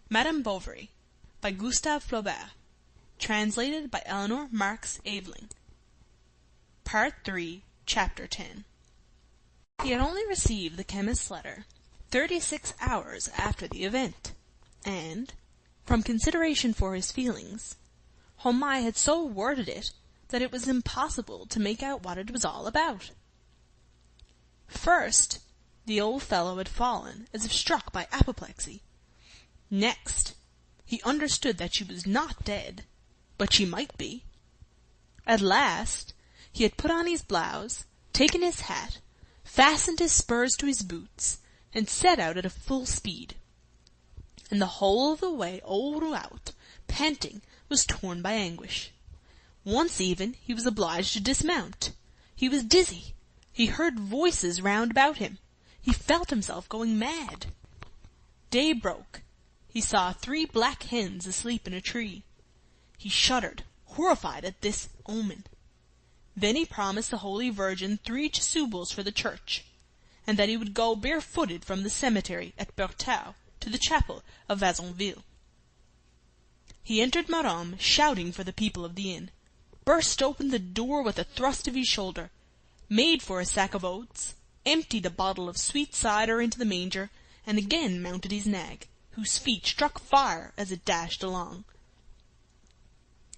Madame Bovary, by Gustave Flaubert. Translated by Eleanor Marks Aveling. Part 3, Chapter 10. He had only received the chemist's letter 36 hours after the event, and, from consideration for his feelings, Homais had so worded it that it was impossible to make out what it was all about. First, the old fellow had fallen as if struck by apoplexy. Next, he understood that she was not dead, but she might be. At last, he had put on his blouse, taken his hat, fastened his spurs to his boots, and set out at a full speed. And the whole of the way old Rouault, panting, was torn by anguish. Once even he was obliged to dismount. He was dizzy. He heard voices round about him. He felt himself going mad. Day broke. He saw 3 black hens asleep in a tree. He shuddered, horrified at this omen. Then he promised the Holy Virgin 3 chasubles for the church, and that he would go barefooted from the cemetery at Berthau to the chapel of Vassonville. He entered Maromme, shouting for the people of the inn, burst open the door with a thrust of his shoulder, made for a sack of oats, emptied a bottle of sweet cider into the manger, and again mounted his nag, whose feet struck fire as it dashed along.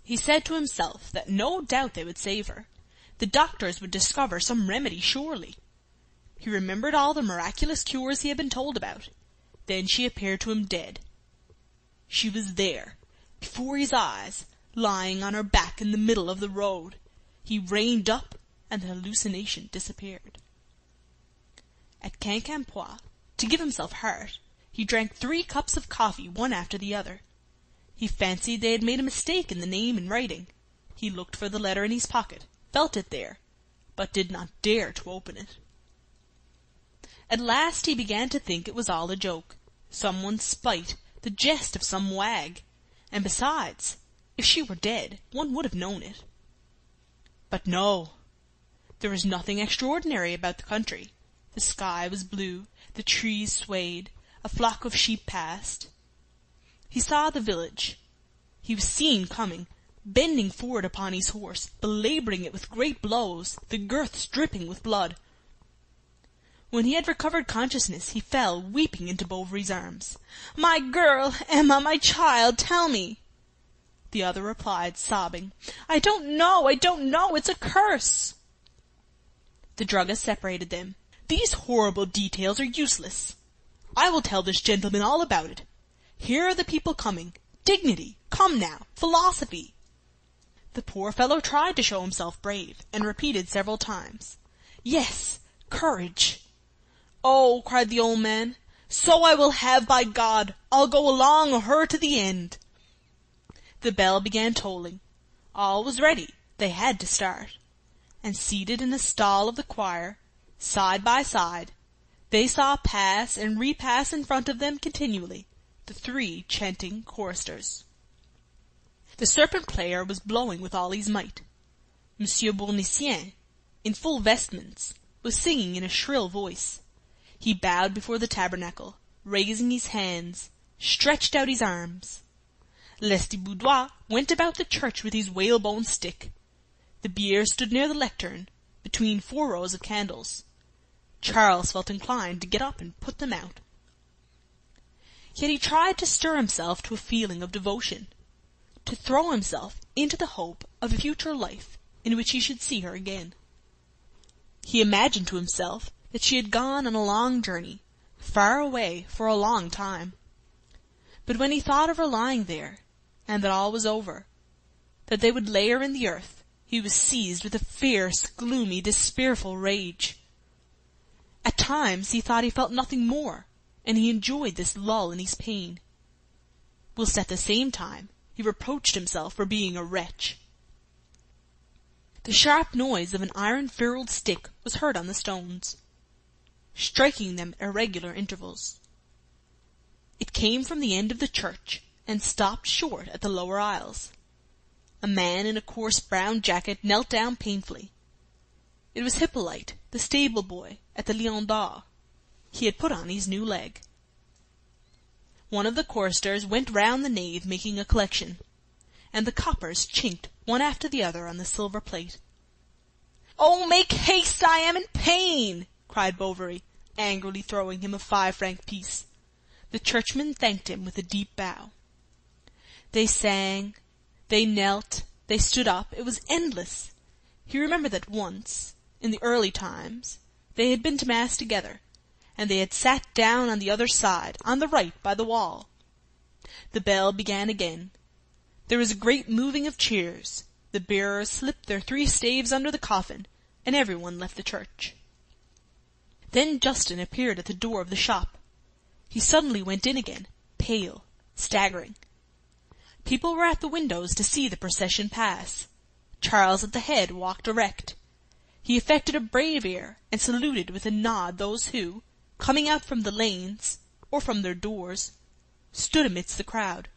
He said to himself that no doubt they would save her. The doctors would discover some remedy surely. He remembered all the miraculous cures he had been told about. Then she appeared to him dead. She was there, before his eyes, lying on her back in the middle of the road. He reined up, and the hallucination disappeared. At Quincampoix, to give himself heart, he drank 3 cups of coffee, one after the other. He fancied they had made a mistake in the name and writing. He looked for the letter in his pocket, felt it there, but did not dare to open it. At last he began to think it was all a joke, someone's spite, the jest of some wag, and besides, if she were dead, one would have known it. But no, there was nothing extraordinary about the country. The sky was blue, the trees swayed, a flock of sheep passed. He saw the village. He was seen coming, bending forward upon his horse, belabouring it with great blows, the girths dripping with blood. When he had recovered consciousness, he fell, weeping, into Bovary's arms. "My girl, Emma, my child, tell me." The other replied, sobbing, I don't know, it's a curse." The druggist separated them. "These horrible details are useless. I will tell this gentleman all about it. Here are the people coming. Dignity, come now, philosophy." The poor fellow tried to show himself brave, and repeated several times, "Yes, courage." "Oh," cried the old man, "so I will have, by God. I'll go along her to the end." The bell began tolling. All was ready. They had to start. And seated in the stall of the choir, side by side, they saw pass and repass in front of them continually the 3 chanting choristers. The serpent player was blowing with all his might. Monsieur Bournisien, in full vestments, was singing in a shrill voice. He bowed before the tabernacle, raising his hands, stretched out his arms. Lestiboudois went about the church with his whalebone stick. The bier stood near the lectern, between 4 rows of candles. Charles felt inclined to get up and put them out. Yet he tried to stir himself to a feeling of devotion, to throw himself into the hope of a future life in which he should see her again. He imagined to himself that she had gone on a long journey, far away for a long time. But when he thought of her lying there, and that all was over, that they would lay her in the earth, he was seized with a fierce, gloomy, despairful rage. At times he thought he felt nothing more, and he enjoyed this lull in his pain. Whilst at the same time he reproached himself for being a wretch. The sharp noise of an iron-ferruled stick was heard on the stones, striking them at irregular intervals. It came from the end of the church, and stopped short at the lower aisles. A man in a coarse brown jacket knelt down painfully. It was Hippolyte, the stable boy at the Lion d'Or. He had put on his new leg. One of the choristers went round the nave making a collection, and the coppers chinked one after the other on the silver plate. "Oh, make haste, I am in pain!" cried Bovary, angrily throwing him a 5-franc piece. The churchman thanked him with a deep bow. They sang, they knelt, they stood up. It was endless. He remembered that once, in the early times, they had been to mass together, and they had sat down on the other side, on the right by the wall. The bell began again. There was a great moving of chairs. The bearers slipped their 3 staves under the coffin, and everyone left the church. Then Justin appeared at the door of the shop. He suddenly went in again, pale, staggering. People were at the windows to see the procession pass. Charles at the head walked erect. He affected a brave air, and saluted with a nod those who, coming out from the lanes, or from their doors, stood amidst the crowd.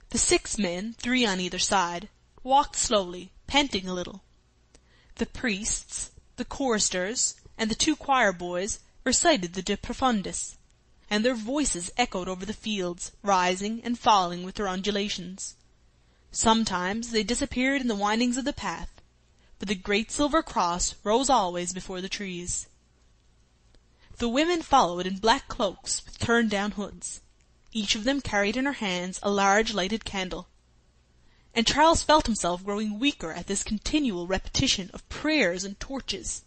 The 6 men, 3 on either side, walked slowly, panting a little. The priests, the choristers, and the 2 choir boys recited the De Profundis, and their voices echoed over the fields, rising and falling with their undulations. Sometimes they disappeared in the windings of the path, but the great silver cross rose always before the trees. The women followed in black cloaks with turned-down hoods. Each of them carried in her hands a large lighted candle. And Charles felt himself growing weaker at this continual repetition of prayers and torches,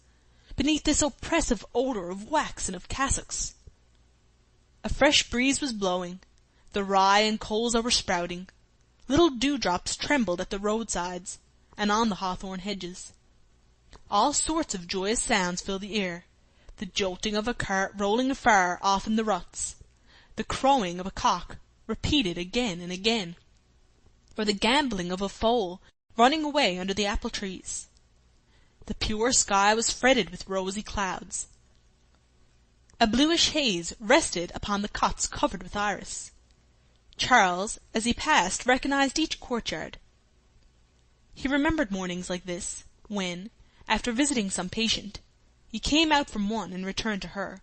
beneath this oppressive odor of wax and of cassocks. A fresh breeze was blowing. The rye and colza were sprouting. Little dewdrops trembled at the roadsides and on the hawthorn hedges. All sorts of joyous sounds filled the air. The jolting of a cart rolling afar off in the ruts, the crowing of a cock, repeated again and again, or the gambolling of a foal running away under the apple trees. The pure sky was fretted with rosy clouds. A bluish haze rested upon the cots covered with iris. Charles, as he passed, recognized each courtyard. He remembered mornings like this, when, after visiting some patient, he came out from one and returned to her.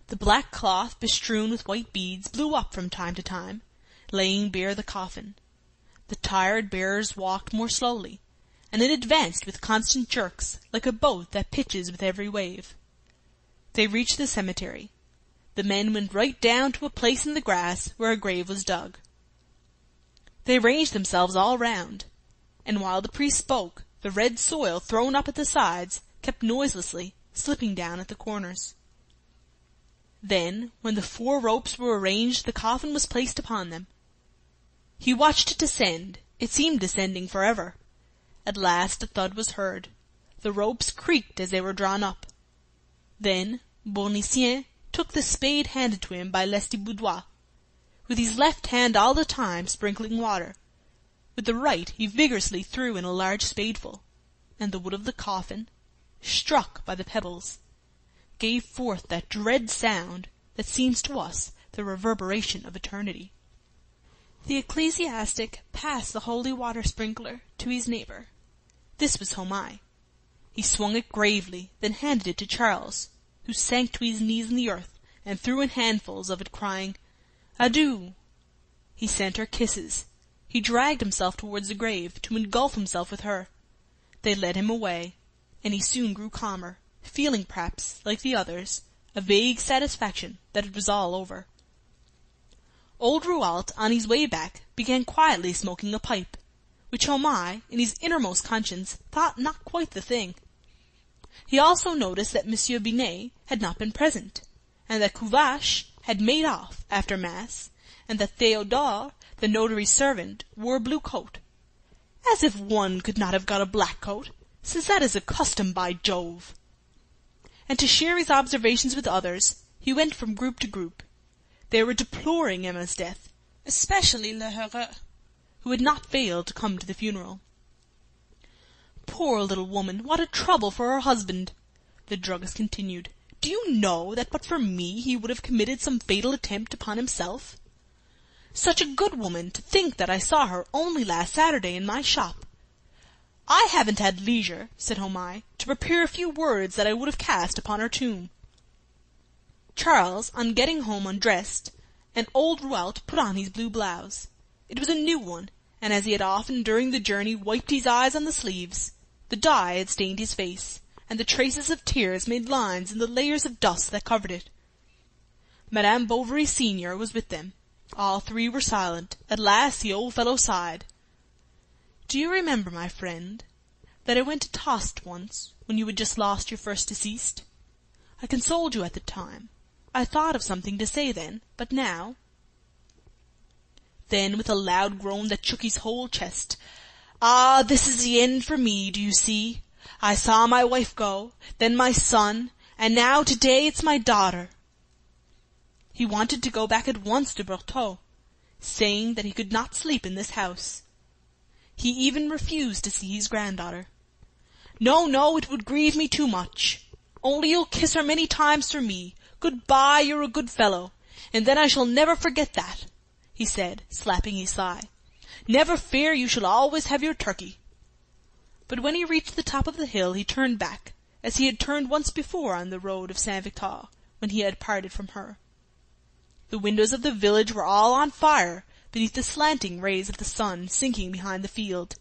The black cloth bestrewn with white beads blew up from time to time, laying bare the coffin. The tired bearers walked more slowly, and it advanced with constant jerks, like a boat that pitches with every wave. They reached the cemetery. The men went right down to a place in the grass where a grave was dug. They ranged themselves all round, and while the priest spoke, the red soil thrown up at the sides kept noiselessly slipping down at the corners. Then, when the 4 ropes were arranged, the coffin was placed upon them. He watched it descend. It seemed descending forever. At last a thud was heard. The ropes creaked as they were drawn up. Then Bournisien took the spade handed to him by Lestiboudois, with his left hand all the time sprinkling water. With the right he vigorously threw in a large spadeful, and the wood of the coffin, struck by the pebbles, gave forth that dread sound that seems to us the reverberation of eternity. The ecclesiastic passed the holy water sprinkler to his neighbor. This was Homais. He swung it gravely, then handed it to Charles, who sank to his knees in the earth and threw in handfuls of it, crying, "Adieu!" He sent her kisses. He dragged himself towards the grave to engulf himself with her. They led him away, and he soon grew calmer, feeling perhaps, like the others, a vague satisfaction that it was all over. Old Rouault, on his way back, began quietly smoking a pipe, which Homais, in his innermost conscience, thought not quite the thing. He also noticed that Monsieur Binet had not been present, and that Tuvache had made off after Mass, and that Théodore, the notary's servant, wore a blue coat. As if one could not have got a black coat, since that is a custom, by Jove! And to share his observations with others, he went from group to group. They were deploring Emma's death, especially Le Heureux, who had not failed to come to the funeral. "Poor little woman, what a trouble for her husband!" the druggist continued. "Do you know that but for me he would have committed some fatal attempt upon himself? Such a good woman, to think that I saw her only last Saturday in my shop. I haven't had leisure," said Homais, "to prepare a few words that I would have cast upon her tomb." Charles, on getting home, undressed, and old Rouault put on his blue blouse. It was a new one, and as he had often during the journey wiped his eyes on the sleeves, the dye had stained his face, and the traces of tears made lines in the layers of dust that covered it. Madame Bovary senior was with them. All three were silent. At last the old fellow sighed. "Do you remember, my friend, that I went to Tostes once, when you had just lost your first deceased? I consoled you at the time. I thought of something to say then, but now—" Then, with a loud groan that shook his whole chest, "Ah, this is the end for me, do you see? I saw my wife go, then my son, and now today it's my daughter." He wanted to go back at once to Bertaux, saying that he could not sleep in this house. He even refused to see his granddaughter. "No, no, it would grieve me too much. Only you'll kiss her many times for me. Good-bye, you're a good fellow, and then I shall never forget that," he said, slapping his thigh. "Never fear, you shall always have your turkey." But when he reached the top of the hill he turned back, as he had turned once before on the road of Saint-Victor, when he had parted from her. The windows of the village were all on fire beneath the slanting rays of the sun sinking behind the field.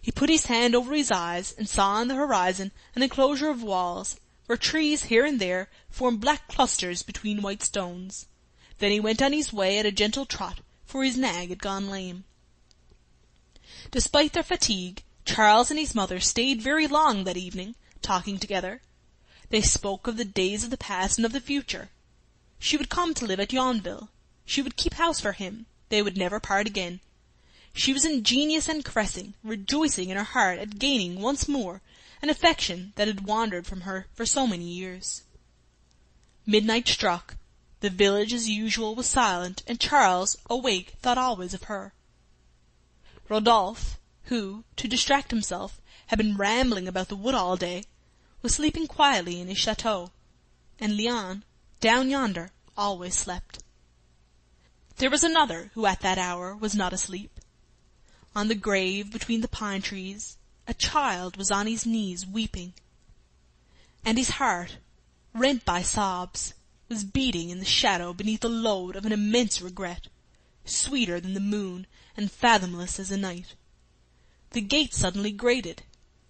He put his hand over his eyes and saw on the horizon an enclosure of walls, where trees here and there formed black clusters between white stones. Then he went on his way at a gentle trot, for his nag had gone lame. Despite their fatigue, Charles and his mother stayed very long that evening, talking together. They spoke of the days of the past and of the future. She would come to live at Yonville. She would keep house for him. They would never part again. She was ingenious and caressing, rejoicing in her heart at gaining once more an affection that had wandered from her for so many years. Midnight struck. The village, as usual, was silent, and Charles, awake, thought always of her. Rodolphe, who, to distract himself, had been rambling about the wood all day, was sleeping quietly in his chateau, and Léon, down yonder, always slept. There was another who at that hour was not asleep. On the grave between the pine trees a child was on his knees weeping, and his heart, rent by sobs, was beating in the shadow beneath the load of an immense regret, sweeter than the moon and fathomless as the night. The gate suddenly grated.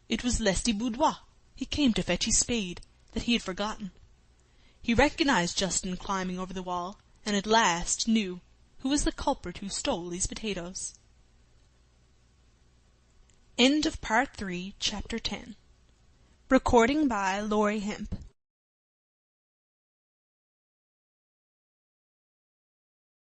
It was Lestiboudois. He came to fetch his spade, that he had forgotten. He recognized Justin climbing over the wall, and at last knew who was the culprit who stole these potatoes. End of Part 3, Chapter 10. Recording by Laurie Hemp.